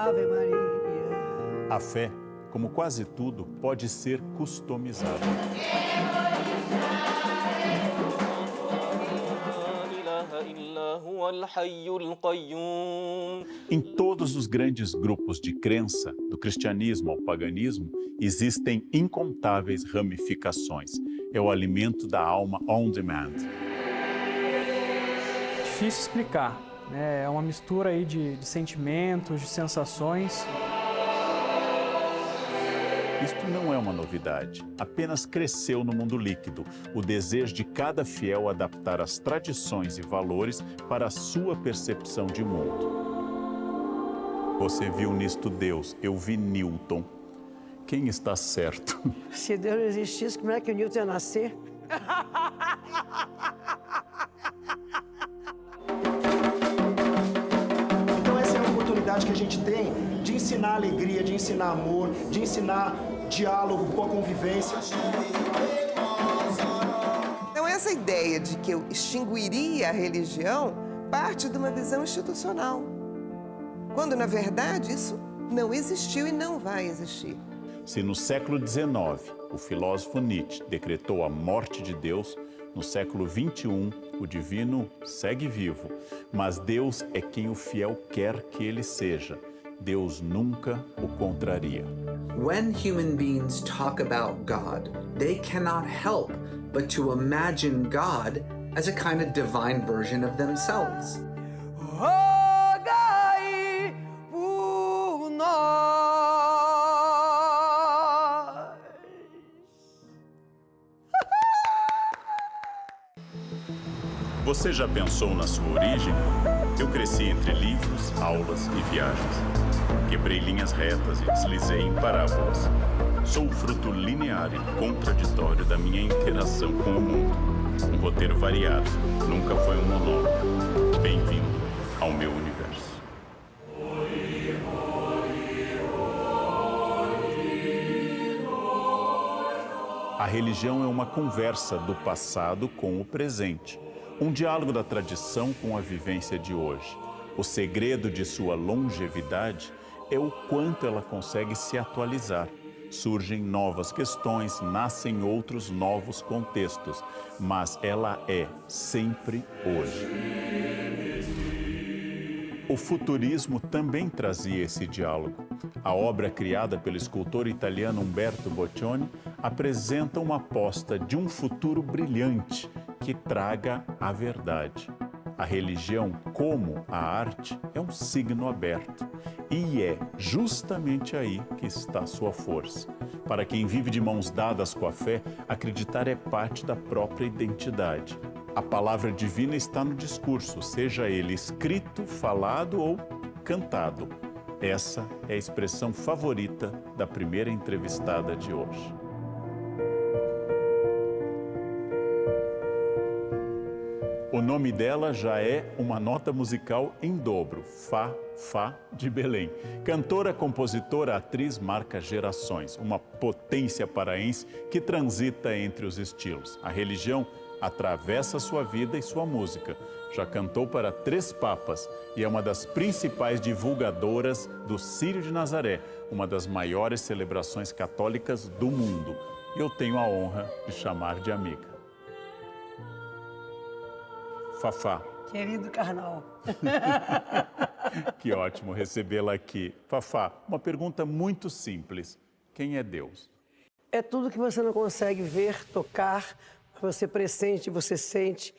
Ave Maria. A fé, como quase tudo, pode ser customizada. Em todos os grandes grupos de crença, do cristianismo ao paganismo, existem incontáveis ramificações. É o alimento da alma on demand. Difícil explicar, né? É uma mistura aí de sentimentos, de sensações. Isto não é uma novidade, apenas cresceu no mundo líquido o desejo de cada fiel adaptar as tradições e valores para a sua percepção de mundo. Você viu nisto Deus, eu vi Newton. Quem está certo? Se Deus não existisse, como é que o Newton ia nascer? Então essa é a oportunidade que a gente tem de ensinar alegria, de ensinar amor, de ensinar diálogo, boa convivência. Então essa ideia de que eu extinguiria a religião parte de uma visão institucional, quando na verdade isso não existiu e não vai existir. Se no século XIX o filósofo Nietzsche decretou a morte de Deus, no século XXI o divino segue vivo, mas Deus é quem o fiel quer que ele seja. Deus nunca o contraria. When human beings talk about God, they cannot help but to imagine God as a kind of divine version of themselves. Rogai por nós. Você já pensou na sua origem? Eu cresci entre livros, aulas e viagens. Quebrei linhas retas e deslizei em parábolas. Sou o fruto linear e contraditório da minha interação com o mundo. Um roteiro variado, nunca foi um monólogo. Bem-vindo ao meu universo. A religião é uma conversa do passado com o presente. Um diálogo da tradição com a vivência de hoje. O segredo de sua longevidade é o quanto ela consegue se atualizar. Surgem novas questões, nascem outros novos contextos, mas ela é sempre hoje. O futurismo também trazia esse diálogo. A obra criada pelo escultor italiano Umberto Boccioni apresenta uma aposta de um futuro brilhante que traga a verdade. A religião, como a arte, é um signo aberto. E é justamente aí que está a sua força. Para quem vive de mãos dadas com a fé, acreditar é parte da própria identidade. A palavra divina está no discurso, seja ele escrito, falado ou cantado. Essa é a expressão favorita da primeira entrevistada de hoje. O nome dela já é uma nota musical em dobro, Fá, Fá de Belém. Cantora, compositora, atriz, marca gerações, uma potência paraense que transita entre os estilos. A religião atravessa sua vida e sua música. Já cantou para 3 papas e é uma das principais divulgadoras do Círio de Nazaré, uma das maiores celebrações católicas do mundo. E eu tenho a honra de chamar de amiga. Fafá. Querido carnal. Que ótimo recebê-la aqui. Fafá, uma pergunta muito simples. Quem é Deus? É tudo que você não consegue ver, tocar, você pressente, você sente.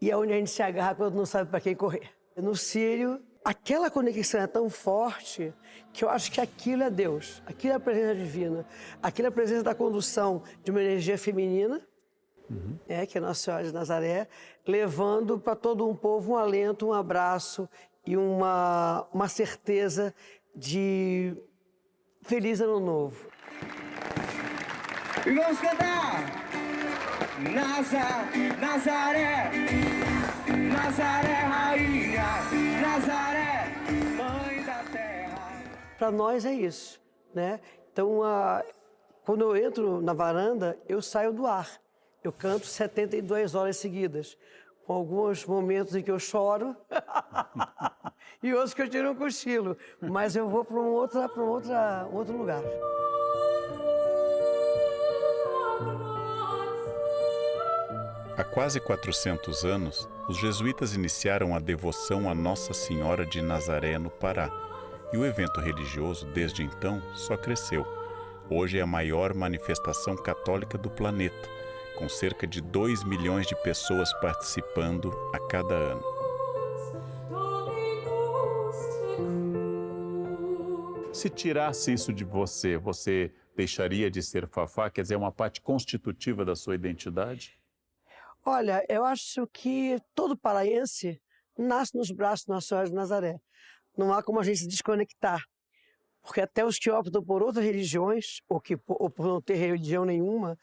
E é onde a gente se agarra quando não sabe para quem correr. No Círio, aquela conexão é tão forte que eu acho que aquilo é Deus. Aquilo é a presença divina. Aquilo é a presença da condução de uma energia feminina. Que é Nossa Senhora de Nazaré, levando para todo um povo um alento, um abraço e uma certeza de feliz ano novo. E vamos cantar! Nazaré, Nazaré rainha, Nazaré mãe da terra. Para nós é isso, né? Então, quando eu entro na varanda, eu saio do ar. Eu canto 72 horas seguidas. com alguns momentos em que eu choro e outros que eu tiro um cochilo. Mas eu vou para outro lugar. Há quase 400 anos, os jesuítas iniciaram a devoção a Nossa Senhora de Nazaré no Pará. E o evento religioso, desde então, só cresceu. Hoje é a maior manifestação católica do planeta, com cerca de 2 milhões de pessoas participando a cada ano. Se tirasse isso de você, você deixaria de ser Fafá? Quer dizer, é uma parte constitutiva da sua identidade? Olha, eu acho que todo paraense nasce nos braços de Nossa Senhora de Nazaré. Não há como a gente se desconectar. Porque até os que optam por outras religiões, ou por não ter religião nenhuma,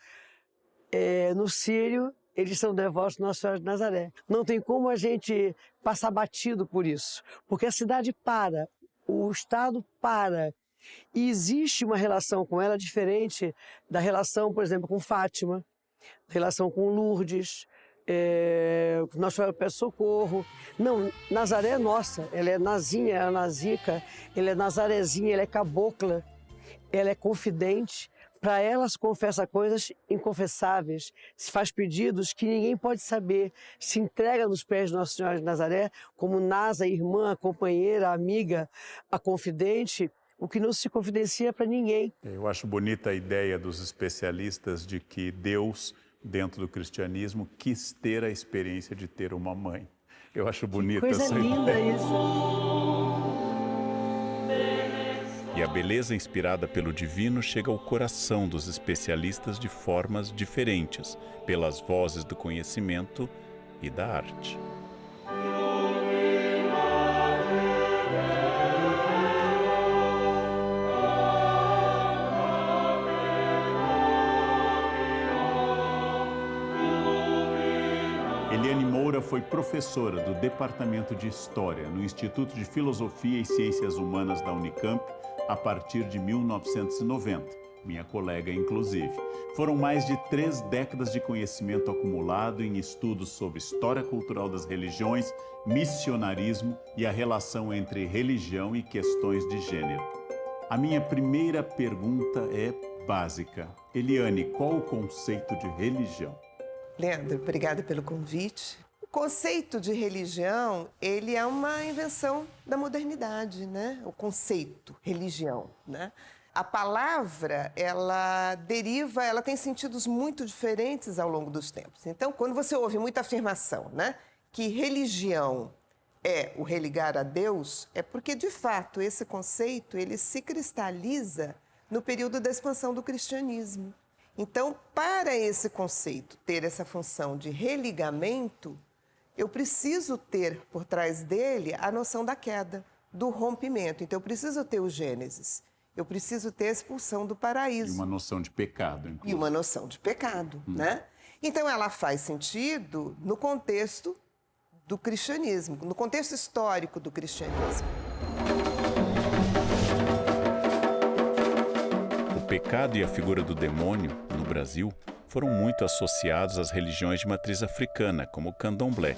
no Círio, eles são devotos de Nossa Senhora de Nazaré. Não tem como a gente passar batido por isso. Porque a cidade para, o Estado para. E existe uma relação com ela diferente da relação, por exemplo, com Fátima, da relação com Lourdes, Nossa Senhora Peço Socorro. Não, Nazaré é nossa, ela é nazinha, ela é nazica, ela é nazarezinha, ela é cabocla, ela é confidente. Para ela se confessa coisas inconfessáveis, se faz pedidos que ninguém pode saber, se entrega nos pés de Nossa Senhora de Nazaré como Nasa, irmã, a companheira, a amiga, a confidente, o que não se confidencia para ninguém. Eu acho bonita a ideia dos especialistas de que Deus, dentro do cristianismo, quis ter a experiência de ter uma mãe. Eu acho bonita essa ideia. Coisa linda isso. E a beleza inspirada pelo divino chega ao coração dos especialistas de formas diferentes, pelas vozes do conhecimento e da arte. Eliane Moura foi professora do Departamento de História no Instituto de Filosofia e Ciências Humanas da Unicamp a partir de 1990, minha colega inclusive. Foram mais de 3 décadas de conhecimento acumulado em estudos sobre história cultural das religiões, missionarismo e a relação entre religião e questões de gênero. A minha primeira pergunta é básica. Eliane, qual o conceito de religião? Leandro, obrigada pelo convite. O conceito de religião, ele é uma invenção da modernidade, né? O conceito religião, né? A palavra, ela tem sentidos muito diferentes ao longo dos tempos. Então, quando você ouve muita afirmação, né, que religião é o religar a Deus, é porque, de fato, esse conceito, ele se cristaliza no período da expansão do cristianismo. Então, para esse conceito ter essa função de religamento, eu preciso ter por trás dele a noção da queda, do rompimento. Então, eu preciso ter o Gênesis, eu preciso ter a expulsão do paraíso. E uma noção de pecado, inclusive. E uma noção de pecado, né? Então, ela faz sentido no contexto do cristianismo, no contexto histórico do cristianismo. O pecado e a figura do demônio, no Brasil, foram muito associados às religiões de matriz africana, como o candomblé,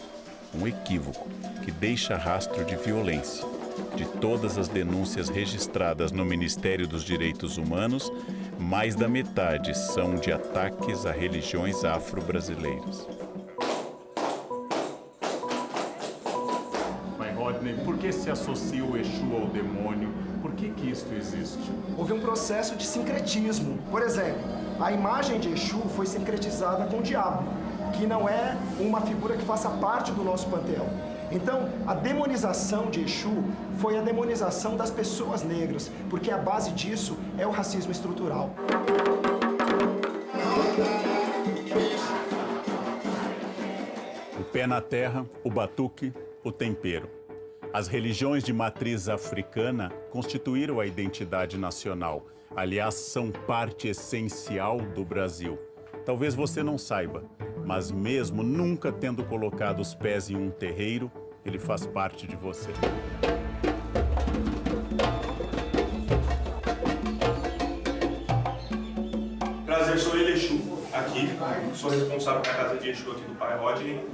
um equívoco que deixa rastro de violência. De todas as denúncias registradas no Ministério dos Direitos Humanos, mais da metade são de ataques a religiões afro-brasileiras. Pai Rodney, por que se associa o Exu ao demônio? Por que isto existe? Houve um processo de sincretismo. Por exemplo, a imagem de Exu foi sincretizada com o diabo, que não é uma figura que faça parte do nosso panteão. Então, a demonização de Exu foi a demonização das pessoas negras, porque a base disso é o racismo estrutural. O pé na terra, o batuque, o tempero. As religiões de matriz africana constituíram a identidade nacional. Aliás, são parte essencial do Brasil. Talvez você não saiba, mas mesmo nunca tendo colocado os pés em um terreiro, ele faz parte de você. Prazer, sou ele, Exu. aqui, sou responsável pela casa de Exu aqui do Pai Rodney.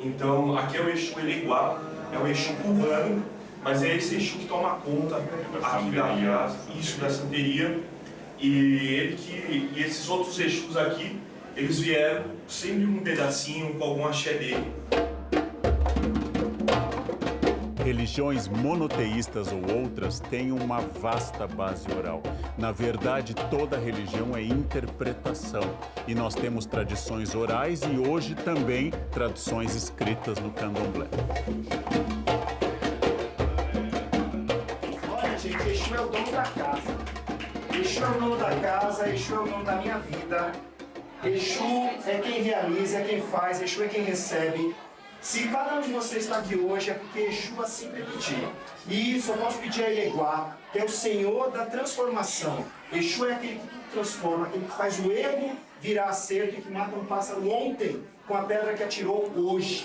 Então, aqui é o Exu Eleguá, é o Exu cubano, mas é esse Exu que toma conta aqui da santeria. E esses outros Exus aqui, eles vieram sempre um pedacinho com algum axé dele. Religiões monoteístas ou outras têm uma vasta base oral. Na verdade, toda religião é interpretação. E nós temos tradições orais e hoje também tradições escritas no candomblé. Olha, gente, Exu é o dono da casa. Exu é o dono da casa, Exu é o dono da minha vida. Exu é quem realiza, é quem faz, Exu é quem recebe. Se cada um de vocês está aqui hoje é porque Exu assim permitiu. E isso eu posso pedir a Eleguá, que é o Senhor da transformação. Exu é aquele que tudo transforma, aquele que faz o erro virar acerto e que mata um pássaro ontem com a pedra que atirou hoje.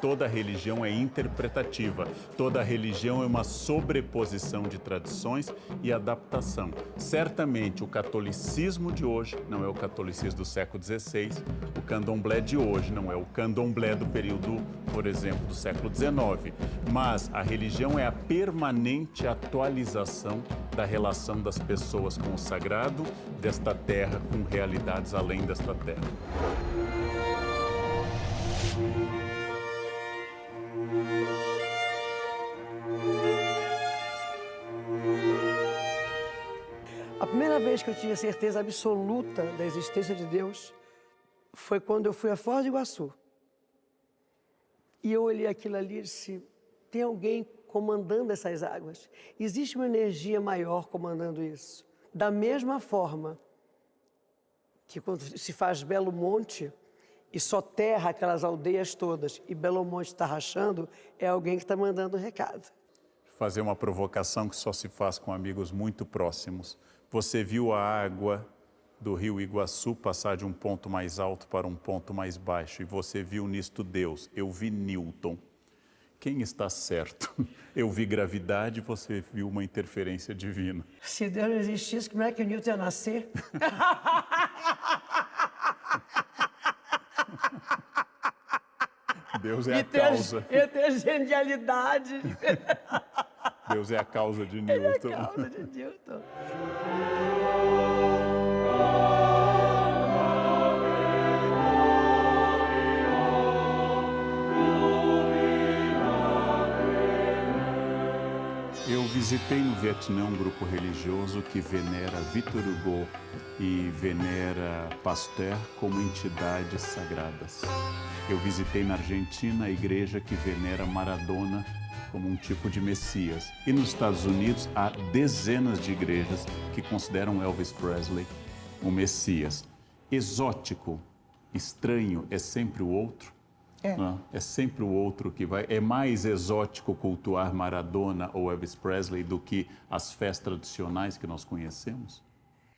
Toda religião é interpretativa, toda religião é uma sobreposição de tradições e adaptação. Certamente o catolicismo de hoje não é o catolicismo do século XVI, o candomblé de hoje não é o candomblé do período, por exemplo, do século XIX, mas a religião é a permanente atualização da relação das pessoas com o sagrado, desta terra, com realidades além desta terra. A primeira vez que eu tive a certeza absoluta da existência de Deus foi quando eu fui a Foz do Iguaçu. E eu olhei aquilo ali e disse, tem alguém comandando essas águas. Existe uma energia maior comandando isso. Da mesma forma que quando se faz Belo Monte e soterra aquelas aldeias todas e Belo Monte está rachando, é alguém que está mandando um recado. Fazer uma provocação que só se faz com amigos muito próximos. Você viu a água do rio Iguaçu passar de um ponto mais alto para um ponto mais baixo e você viu nisto Deus. Eu vi Newton. Quem está certo? Eu vi gravidade, você viu uma interferência divina. Se Deus não existisse, como é que o Newton ia nascer? Deus é a causa. Ia ter genialidade. Deus é a causa de Newton. Ele é a causa de Newton. Eu visitei no Vietnã um grupo religioso que venera Victor Hugo e venera Pasteur como entidades sagradas. Eu visitei na Argentina a igreja que venera Maradona como um tipo de Messias. E nos Estados Unidos há dezenas de igrejas que consideram Elvis Presley o Messias. Exótico, estranho, é sempre o outro. É sempre o outro que vai. É mais exótico cultuar Maradona ou Elvis Presley do que as festas tradicionais que nós conhecemos?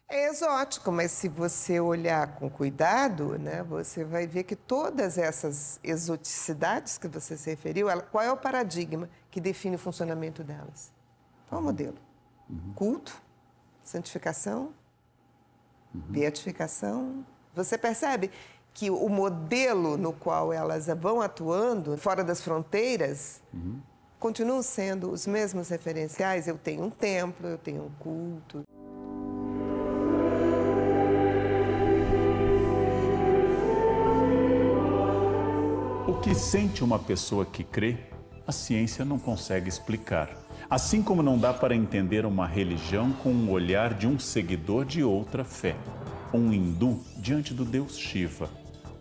É exótico, mas se você olhar com cuidado, né, você vai ver que todas essas exoticidades que você se referiu, qual é o paradigma que define o funcionamento delas? Qual é o modelo? Culto, santificação, beatificação. Você percebe que o modelo no qual elas vão atuando, fora das fronteiras, continuam sendo os mesmos referenciais. Eu tenho um templo, eu tenho um culto. O que sente uma pessoa que crê, a ciência não consegue explicar. Assim como não dá para entender uma religião com o olhar de um seguidor de outra fé. Um hindu diante do deus Shiva,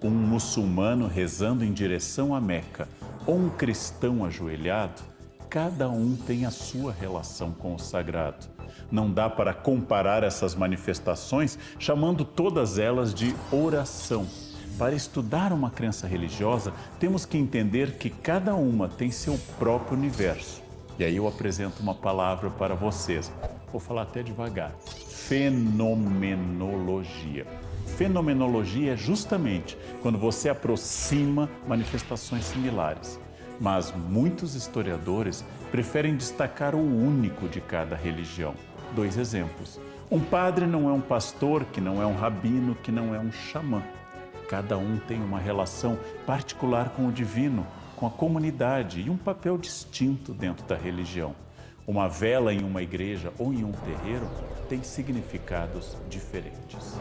um muçulmano rezando em direção a Meca, ou um cristão ajoelhado, cada um tem a sua relação com o sagrado. Não dá para comparar essas manifestações chamando todas elas de oração. Para estudar uma crença religiosa, temos que entender que cada uma tem seu próprio universo. E aí eu apresento uma palavra para vocês. Vou falar até devagar. Fenomenologia. Fenomenologia é justamente quando você aproxima manifestações similares. Mas muitos historiadores preferem destacar o único de cada religião. 2 exemplos. Um padre não é um pastor, que não é um rabino, que não é um xamã. Cada um tem uma relação particular com o divino, com a comunidade e um papel distinto dentro da religião. Uma vela em uma igreja ou em um terreiro tem significados diferentes.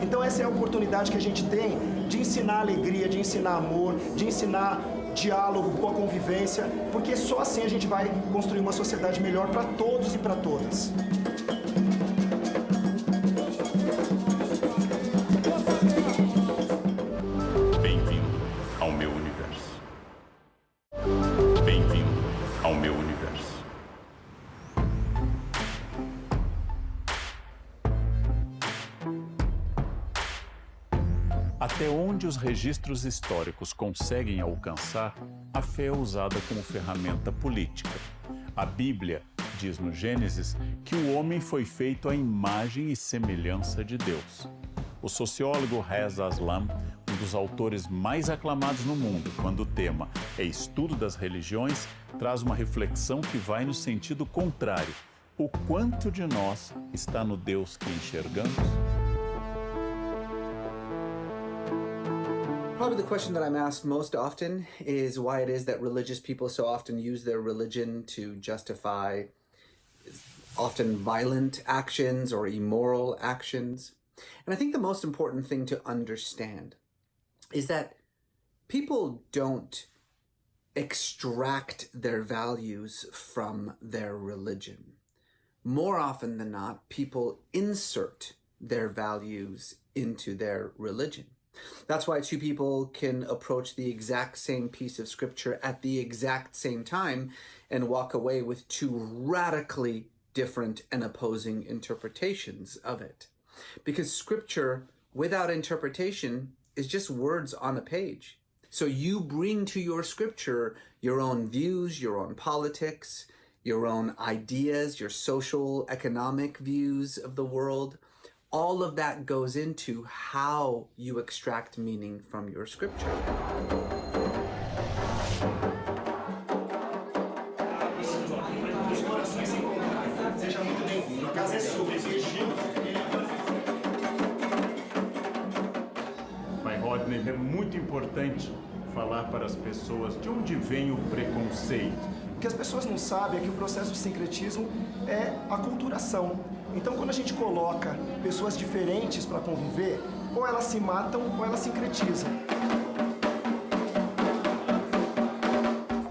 Então essa é a oportunidade que a gente tem de ensinar alegria, de ensinar amor, de ensinar diálogo, boa convivência, porque só assim a gente vai construir uma sociedade melhor para todos e para todas. Bem-vindo ao meu universo. Bem-vindo ao meu universo. Até onde os registros históricos conseguem alcançar, a fé é usada como ferramenta política. A Bíblia diz no Gênesis que o homem foi feito à imagem e semelhança de Deus. O sociólogo Reza Aslan, um dos autores mais aclamados no mundo quando o tema é estudo das religiões, traz uma reflexão que vai no sentido contrário. O quanto de nós está no Deus que enxergamos? Probably the question that I'm asked most often is why it is that religious people so often use their religion to justify often violent actions or immoral actions. And I think the most important thing to understand is that people don't extract their values from their religion. More often than not, people insert their values into their religion. That's why two people can approach the exact same piece of scripture at the exact same time and walk away with two radically different and opposing interpretations of it. Because scripture without interpretation is just words on a page. So you bring to your scripture your own views, your own politics, your own ideas, your social, economic views of the world. All of that goes into how you extract meaning from your scripture. Pai Rodney, é muito importante falar para as pessoas de onde vem o preconceito. O que as pessoas não sabem é que o processo de sincretismo é aculturação. Então, quando a gente coloca pessoas diferentes para conviver, ou elas se matam ou elas sincretizam.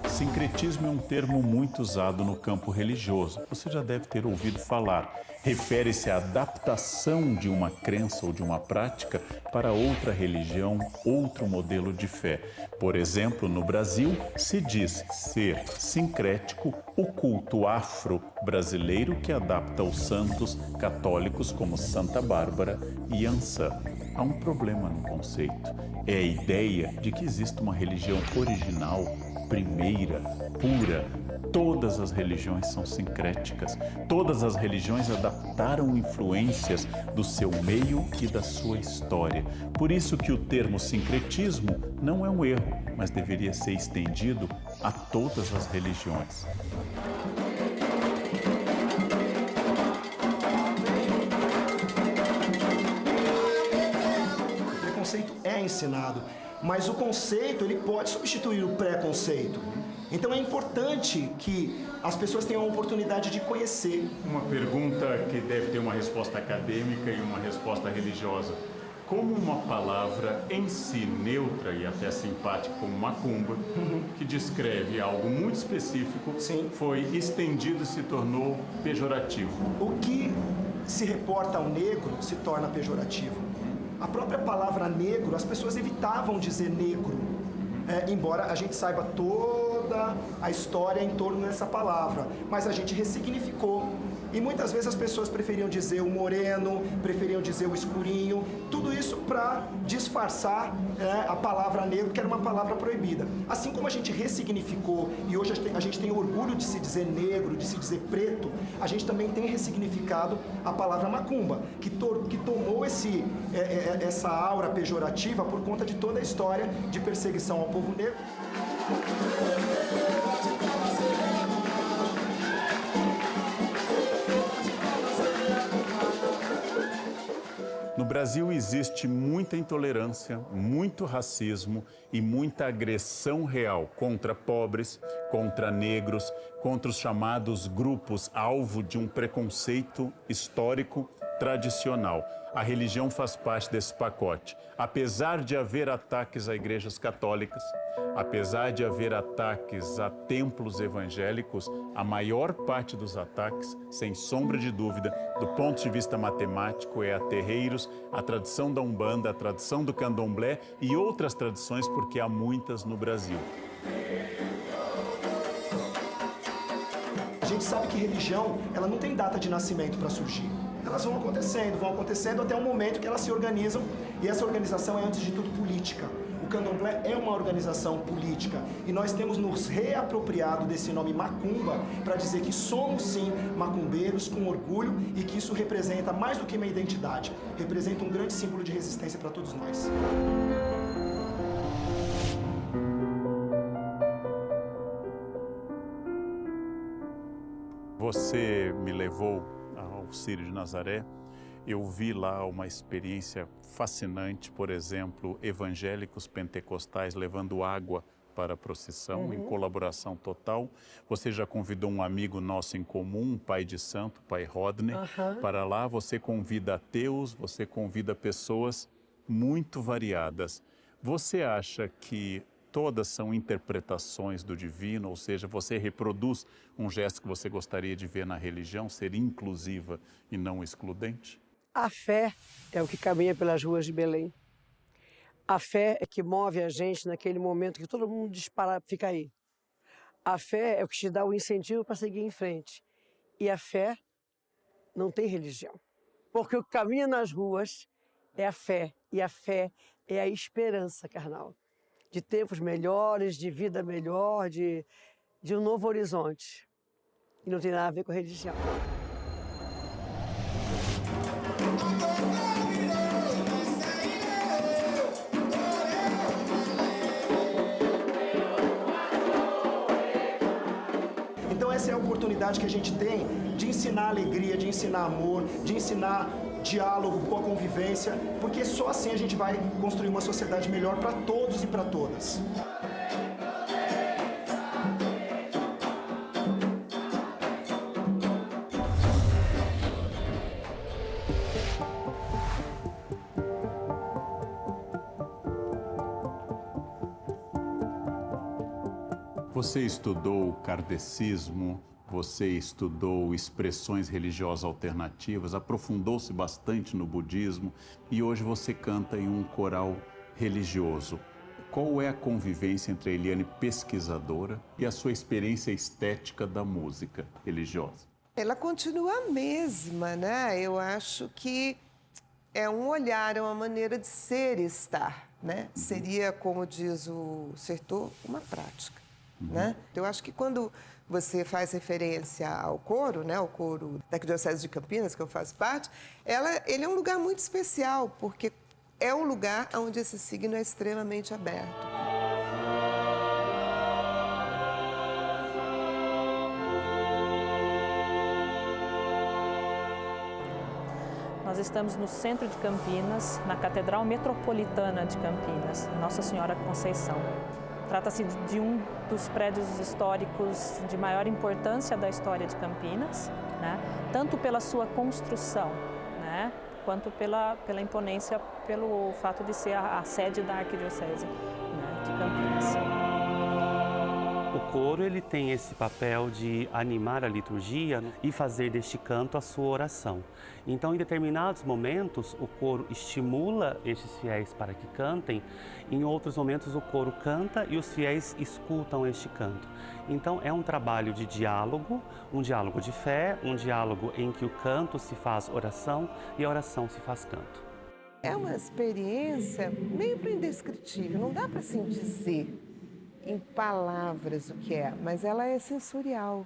Sincretismo é um termo muito usado no campo religioso. Você já deve ter ouvido falar. Refere-se à adaptação de uma crença ou de uma prática para outra religião, outro modelo de fé. Por exemplo, no Brasil, se diz ser sincrético o culto afro-brasileiro que adapta os santos católicos como Santa Bárbara e Iansã. Há um problema no conceito. É a ideia de que existe uma religião original, primeira, pura. Todas as religiões são sincréticas. Todas as religiões adaptaram influências do seu meio e da sua história. Por isso que o termo sincretismo não é um erro, mas deveria ser estendido a todas as religiões. O preconceito é ensinado, mas o conceito ele pode substituir o preconceito. Então é importante que as pessoas tenham a oportunidade de conhecer. Uma pergunta que deve ter uma resposta acadêmica e uma resposta religiosa. Como uma palavra em si neutra e até simpática como macumba, que descreve algo muito específico, Sim. foi estendido e se tornou pejorativo? O que se reporta ao negro se torna pejorativo. A própria palavra negro, as pessoas evitavam dizer negro, embora a gente saiba toda a história em torno dessa palavra, mas a gente ressignificou. E muitas vezes as pessoas preferiam dizer o moreno, preferiam dizer o escurinho, tudo isso para disfarçar a palavra negro, que era uma palavra proibida. Assim como a gente ressignificou, e hoje a gente tem orgulho de se dizer negro, de se dizer preto, a gente também tem ressignificado a palavra macumba, que tomou essa aura pejorativa por conta de toda a história de perseguição ao povo negro. No Brasil existe muita intolerância, muito racismo e muita agressão real contra pobres, contra negros, contra os chamados grupos alvo de um preconceito histórico tradicional. A religião faz parte desse pacote. Apesar de haver ataques a igrejas católicas, apesar de haver ataques a templos evangélicos, a maior parte dos ataques, sem sombra de dúvida, do ponto de vista matemático, é a terreiros, a tradição da Umbanda, a tradição do Candomblé e outras tradições, porque há muitas no Brasil. A gente sabe que religião, ela não tem data de nascimento para surgir. Elas vão acontecendo até o momento que elas se organizam, e essa organização é, antes de tudo, política. O Candomblé é uma organização política e nós temos nos reapropriado desse nome macumba para dizer que somos, sim, macumbeiros com orgulho e que isso representa mais do que uma identidade, representa um grande símbolo de resistência para todos nós. Você me levou ao Círio de Nazaré. Eu vi lá uma experiência fascinante, por exemplo, evangélicos pentecostais levando água para a procissão, em colaboração total. Você já convidou um amigo nosso em comum, um pai de santo, o pai Rodney, para lá. Você convida ateus, você convida pessoas muito variadas. Você acha que todas são interpretações do divino, ou seja, você reproduz um gesto que você gostaria de ver na religião, ser inclusiva e não excludente? A fé é o que caminha pelas ruas de Belém. A fé é que move a gente naquele momento que todo mundo dispara, fica aí. A fé é o que te dá o incentivo para seguir em frente. E a fé não tem religião. Porque o que caminha nas ruas é a fé. E a fé é a esperança, carnal. De tempos melhores, de vida melhor, de um novo horizonte. E não tem nada a ver com religião. Então essa é a oportunidade que a gente tem de ensinar alegria, de ensinar amor, de ensinar diálogo, boa convivência, porque só assim a gente vai construir uma sociedade melhor para todos e para todas. Você estudou kardecismo, você estudou expressões religiosas alternativas, aprofundou-se bastante no budismo e hoje você canta em um coral religioso. Qual é a convivência entre a Eliane pesquisadora e a sua experiência estética da música religiosa? Ela continua a mesma, né? Eu acho que é um olhar, é uma maneira de ser e estar, né? Seria, como diz o Sertor, uma prática. Né? Eu acho que quando você faz referência ao coro, né, o coro da Arquidiocese de Campinas, que eu faço parte, ele é um lugar muito especial, porque é um lugar onde esse signo é extremamente aberto. Nós estamos no centro de Campinas, na Catedral Metropolitana de Campinas, Nossa Senhora Conceição. Trata-se de um dos prédios históricos de maior importância da história de Campinas, né? Tanto pela sua construção, né? Quanto pela imponência, pelo fato de ser a sede da Arquidiocese, né, de Campinas. O coro ele tem esse papel de animar a liturgia e fazer deste canto a sua oração. Então, em determinados momentos, o coro estimula estes fiéis para que cantem, em outros momentos o coro canta e os fiéis escutam este canto. Então, é um trabalho de diálogo, um diálogo de fé, um diálogo em que o canto se faz oração e a oração se faz canto. É uma experiência meio indescritível, não dá para assim dizer em palavras o que é, mas ela é sensorial.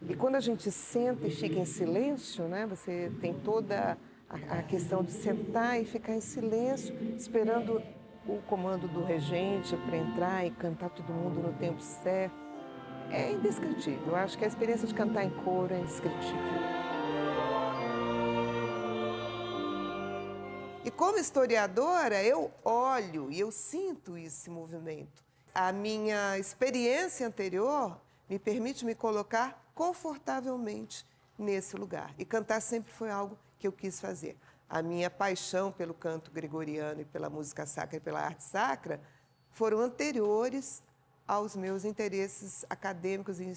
E quando a gente senta e fica em silêncio, né, você tem toda a questão de sentar e ficar em silêncio, esperando o comando do regente para entrar e cantar todo mundo no tempo certo. É indescritível. Eu acho que a experiência de cantar em coro é indescritível. E como historiadora, eu olho e eu sinto esse movimento. A minha experiência anterior me permite me colocar confortavelmente nesse lugar. E cantar sempre foi algo que eu quis fazer. A minha paixão pelo canto gregoriano e pela música sacra e pela arte sacra foram anteriores aos meus interesses acadêmicos e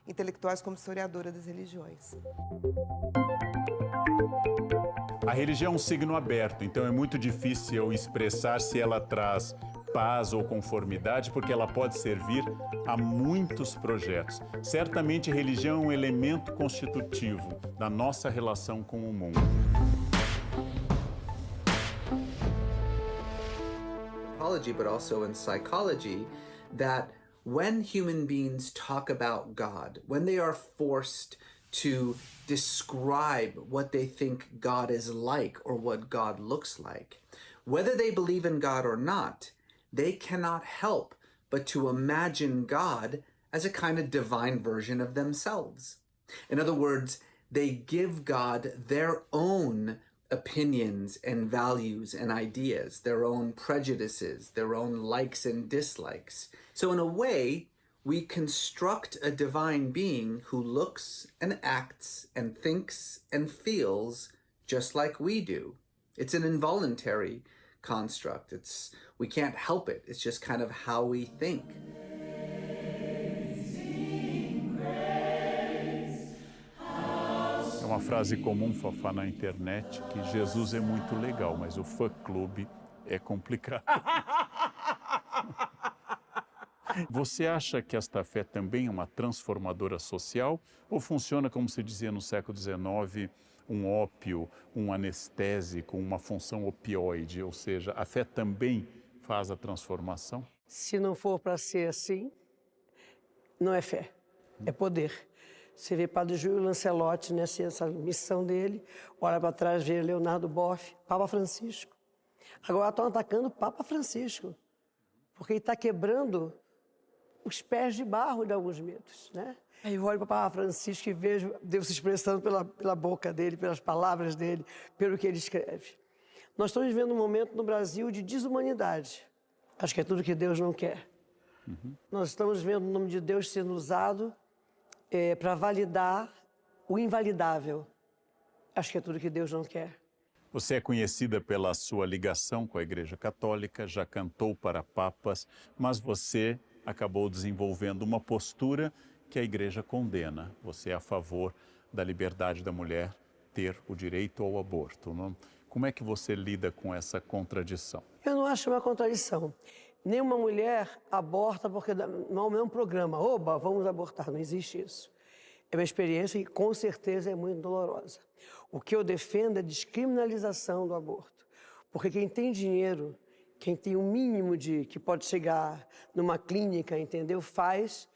intelectuais como historiadora das religiões. A religião é um signo aberto, então é muito difícil expressar se ela traz paz ou conformidade, porque ela pode servir a muitos projetos. Certamente, a religião é um elemento constitutivo da nossa relação com o mundo. Anthropology, but also in psychology, that when human beings talk about God, when they are forced to describe what they think God is like or what God looks like, whether they believe in God or not, they cannot help but to imagine God as a kind of divine version of themselves. In other words, they give God their own opinions and values and ideas, their own prejudices, their own likes and dislikes. So in a way, we construct a divine being who looks and acts and thinks and feels just like we do. It's an involuntary construct. We can't help it. It's just kind of how we think. É uma frase comum, Fafá, na internet, que Jesus é muito legal, mas o fã-clube é complicado. Você acha que esta fé também é uma transformadora social ou funciona, como se dizia no século XIX, um ópio, um anestésico, uma função opioide? Ou seja, a fé também faz a transformação? Se não for para ser assim, não é fé, é poder. Você vê Padre Júlio Lancelotti, essa missão dele, olha para trás, vê Leonardo Boff, Papa Francisco. Agora estão atacando o Papa Francisco, porque ele está quebrando os pés de barro de alguns mitos, né? Aí eu olho para o Papa Francisco e vejo Deus se expressando pela boca dele, pelas palavras dele, pelo que ele escreve. Nós estamos vivendo um momento no Brasil de desumanidade. Acho que é tudo que Deus não quer. Nós estamos vendo o nome de Deus sendo usado para validar o invalidável. Acho que é tudo que Deus não quer. Você é conhecida pela sua ligação com a Igreja Católica, já cantou para papas, mas você acabou desenvolvendo uma postura que a Igreja condena. Você é a favor da liberdade da mulher ter o direito ao aborto, não? Como é que você lida com essa contradição? Eu não acho uma contradição. Nenhuma mulher aborta porque não é o mesmo programa. Oba, vamos abortar. Não existe isso. É uma experiência que, com certeza, é muito dolorosa. O que eu defendo é a descriminalização do aborto. Porque quem tem dinheiro, quem tem o mínimo que pode chegar numa clínica, entendeu? Faz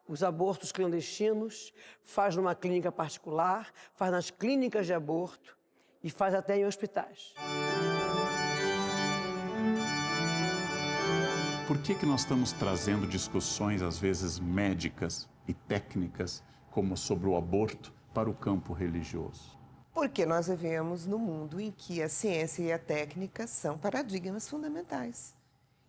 os abortos clandestinos, faz numa clínica particular, faz nas clínicas de aborto e faz até em hospitais. Por que nós estamos trazendo discussões, às vezes médicas e técnicas, como sobre o aborto, para o campo religioso? Porque nós vivemos num mundo em que a ciência e a técnica são paradigmas fundamentais.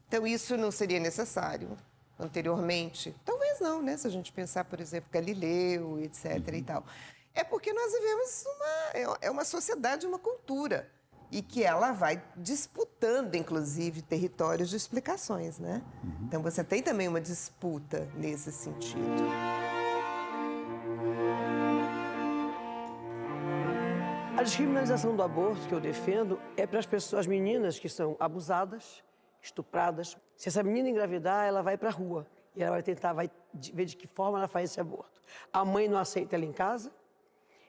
Então, isso não seria necessário anteriormente? Talvez não, né? Se a gente pensar, por exemplo, Galileu, etc. e tal. É porque nós vivemos uma sociedade, uma cultura e que ela vai disputando, inclusive, territórios de explicações, né? Então você tem também uma disputa nesse sentido. A descriminalização do aborto que eu defendo é para as pessoas, as meninas que são abusadas, estupradas. Se essa menina engravidar, ela vai para a rua e ela vai ver de que forma ela faz esse aborto. A mãe não aceita ela em casa,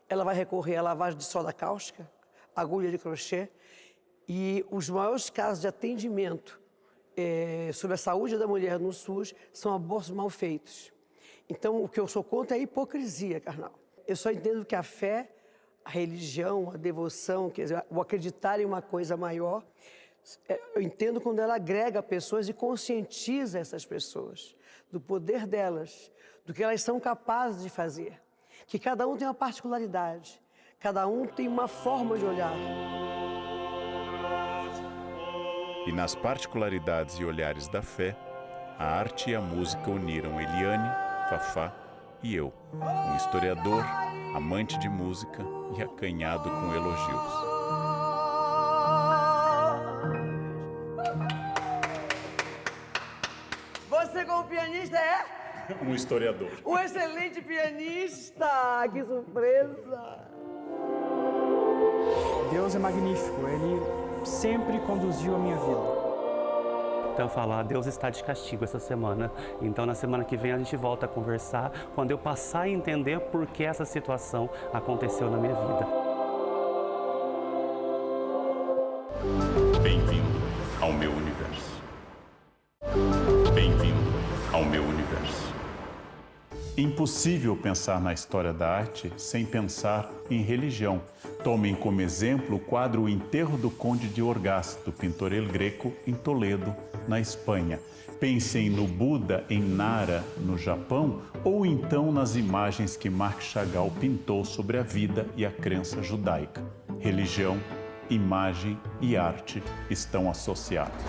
ela vai recorrer à lavagem de soda cáustica, agulha de crochê, e os maiores casos de atendimento sobre a saúde da mulher no SUS são abortos mal feitos. Então, o que eu sou contra é a hipocrisia carnal. Eu só entendo que a fé, a religião, a devoção, quer dizer, o acreditar em uma coisa maior, eu entendo quando ela agrega pessoas e conscientiza essas pessoas do poder delas, do que elas são capazes de fazer. Que cada um tem uma particularidade, cada um tem uma forma de olhar. E nas particularidades e olhares da fé, a arte e a música uniram Eliane, Fafá e eu, um historiador, amante de música e acanhado com elogios. Você, como pianista, é? Um historiador. Um excelente pianista! Que surpresa! Deus é magnífico, Ele sempre conduziu a minha vida. Então falar, Deus está de castigo essa semana. Então na semana que vem a gente volta a conversar quando eu passar a entender por que essa situação aconteceu na minha vida. Bem-vindo ao meu universo. Bem-vindo ao meu universo. Impossível pensar na história da arte sem pensar em religião. Tomem como exemplo o quadro O Enterro do Conde de Orgaz, do pintor El Greco, em Toledo, na Espanha. Pensem no Buda em Nara, no Japão, ou então nas imagens que Marc Chagall pintou sobre a vida e a crença judaica. Religião, imagem e arte estão associados.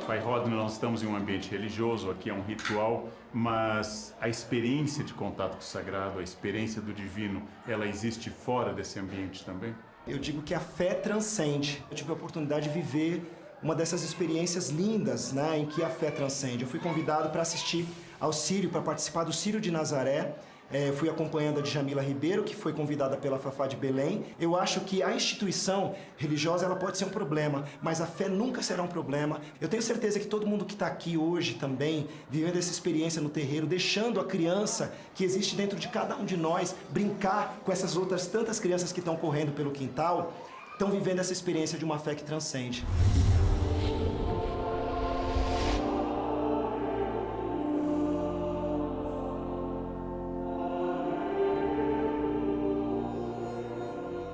Pai Rodney, nós estamos em um ambiente religioso, aqui é um ritual, mas a experiência de contato com o sagrado, a experiência do divino, ela existe fora desse ambiente também? Eu digo que a fé transcende. Eu tive a oportunidade de viver uma dessas experiências lindas, né, em que a fé transcende. Eu fui convidado para assistir ao Círio, para participar do Círio de Nazaré. Fui acompanhando a Djamila Ribeiro, que foi convidada pela Fafá de Belém. Eu acho que a instituição religiosa ela pode ser um problema, mas a fé nunca será um problema. Eu tenho certeza que todo mundo que está aqui hoje também, vivendo essa experiência no terreiro, deixando a criança que existe dentro de cada um de nós brincar com essas outras tantas crianças que estão correndo pelo quintal, estão vivendo essa experiência de uma fé que transcende.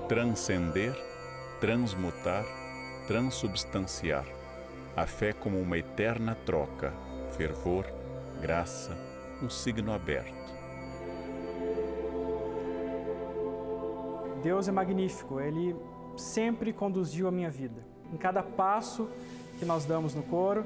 Transcender, transmutar, transubstanciar. A fé como uma eterna troca, fervor, graça, um signo aberto. Deus é magnífico, Ele sempre conduziu a minha vida. Em cada passo que nós damos no coro,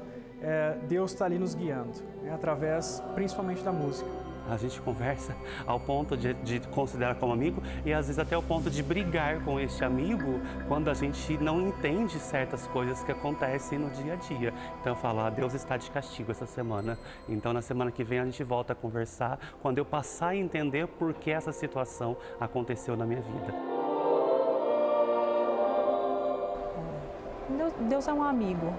Deus está ali nos guiando, através principalmente da música. A gente conversa ao ponto de considerar como amigo e às vezes até ao ponto de brigar com este amigo quando a gente não entende certas coisas que acontecem no dia a dia. Então falar, Deus está de castigo essa semana. Então na semana que vem a gente volta a conversar quando eu passar a entender por que essa situação aconteceu na minha vida. Deus é um amigo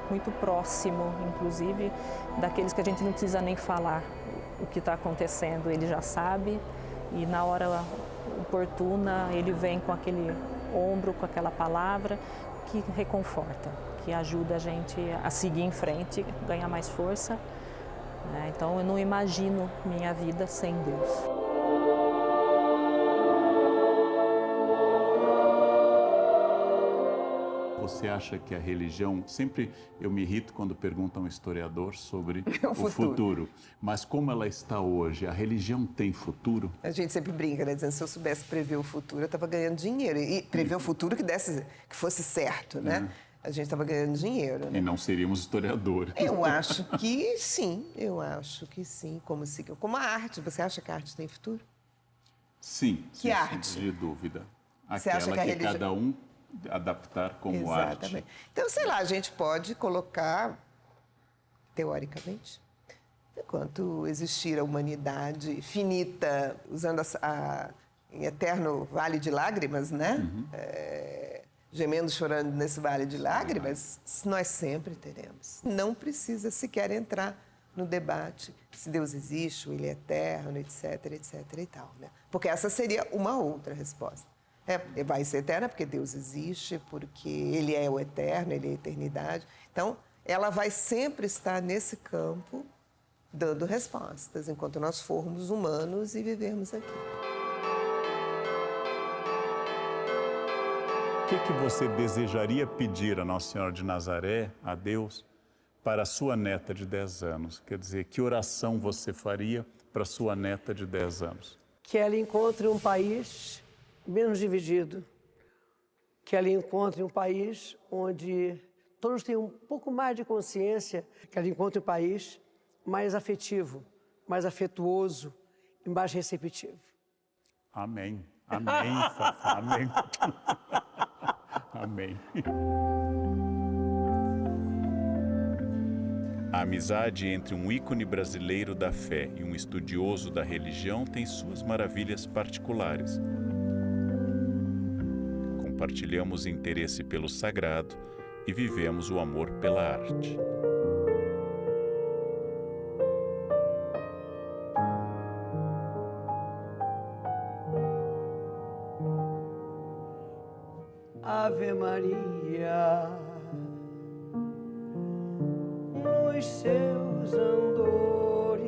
muito próximo, inclusive daqueles que a gente não precisa nem falar o que está acontecendo, Ele já sabe e na hora oportuna Ele vem com aquele ombro, com aquela palavra que reconforta, que ajuda a gente a seguir em frente, ganhar mais força. Então eu não imagino minha vida sem Deus. Você acha que a religião... Sempre eu me irrito quando perguntam a um historiador sobre o futuro. Mas como ela está hoje, a religião tem futuro? A gente sempre brinca, né? Dizendo se eu soubesse prever o futuro, eu estava ganhando dinheiro. E prever o futuro que fosse certo, né? a gente estava ganhando dinheiro, né? E não seríamos historiadores. Eu acho que sim, como a arte. Você acha que a arte tem futuro? Sim, Que sem arte? sombra de dúvida. Você Aquela acha que a religião... cada um adaptar como Exatamente. arte. Então, sei lá, a gente pode colocar, teoricamente, enquanto existir a humanidade finita, usando em eterno vale de lágrimas, né? Gemendo, chorando nesse vale de lágrimas, nós sempre teremos. Não precisa sequer entrar no debate se Deus existe, ou Ele é eterno, etc, etc e tal, né? Porque essa seria uma outra resposta. Vai ser eterna porque Deus existe, porque Ele é o eterno, Ele é a eternidade. Então, ela vai sempre estar nesse campo dando respostas, enquanto nós formos humanos e vivermos aqui. O que você desejaria pedir a Nossa Senhora de Nazaré, a Deus, para a sua neta de 10 anos? Quer dizer, que oração você faria para a sua neta de 10 anos? Que ela encontre um país menos dividido, que ela encontre um país onde todos tenham um pouco mais de consciência, que ela encontre um país mais afetivo, mais afetuoso e mais receptivo. Amém. Amém, Fafá. Amém. Amém. A amizade entre um ícone brasileiro da fé e um estudioso da religião tem suas maravilhas particulares. Compartilhamos interesse pelo sagrado e vivemos o amor pela arte. Ave Maria, nos seus andores,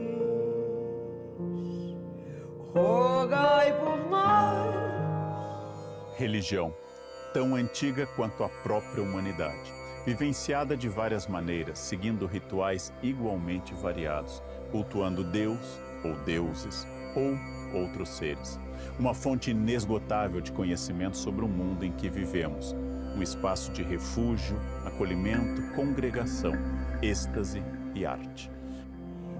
rogai por nós. Religião, tão antiga quanto a própria humanidade, vivenciada de várias maneiras, seguindo rituais igualmente variados, cultuando Deus ou deuses ou outros seres. Uma fonte inesgotável de conhecimento sobre o mundo em que vivemos. Um espaço de refúgio, acolhimento, congregação, êxtase e arte.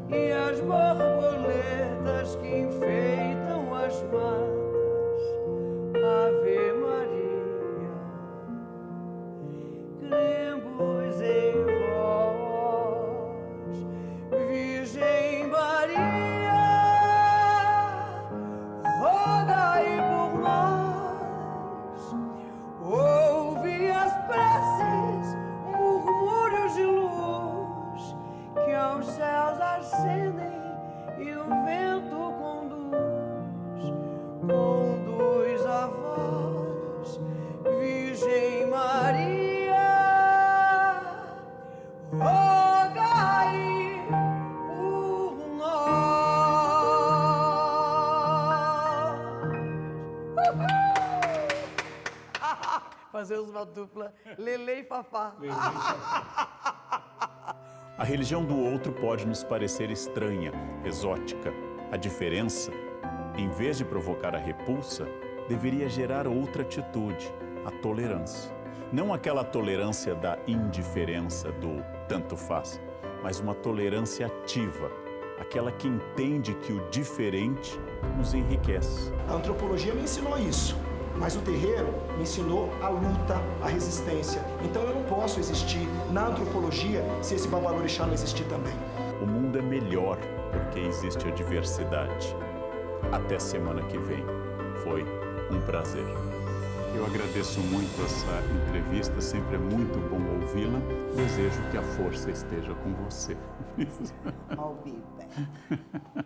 E as borboletas que enfeitam as matas, Ave Maria, cremos em vós, Virgem Maria. Rogai por nós, ouve as preces, murmúrios de luz, que aos céus ascendem e o vento conduz a vós, Virgem Maria. Rogai por nós. Fazemos uma dupla Lelê e Fafá. A religião do outro pode nos parecer estranha, exótica. A diferença, em vez de provocar a repulsa, deveria gerar outra atitude, a tolerância. Não aquela tolerância da indiferença, do tanto faz, mas uma tolerância ativa, aquela que entende que o diferente nos enriquece. A antropologia me ensinou isso. Mas o terreiro me ensinou a luta, a resistência. Então eu não posso existir na antropologia se esse babalorixá não existir também. O mundo é melhor porque existe a diversidade. Até semana que vem. Foi um prazer. Eu agradeço muito essa entrevista, sempre é muito bom ouvi-la. Desejo que a força esteja com você. I'll be back.